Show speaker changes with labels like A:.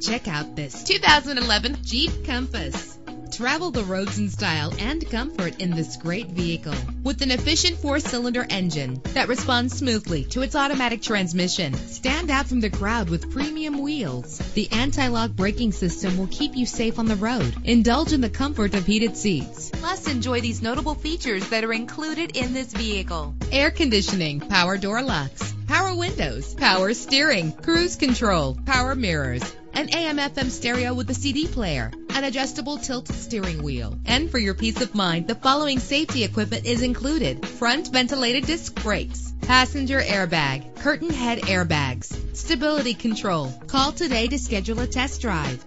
A: Check out this 2011 Jeep Compass. Travel the roads in style and comfort in this great vehicle. With an efficient 4-cylinder engine that responds smoothly to its automatic transmission. Stand out from the crowd with premium wheels. The anti-lock braking system will keep you safe on the road. Indulge in the comfort of heated seats. Plus, enjoy these notable features that are included in this vehicle: air conditioning, power door locks, power windows, power steering, cruise control, power mirrors, an AM/FM stereo with a CD player, an adjustable tilt steering wheel. And for your peace of mind, the following safety equipment is included: front ventilated disc brakes, passenger airbag, curtain head airbags, stability control. Call today to schedule a test drive.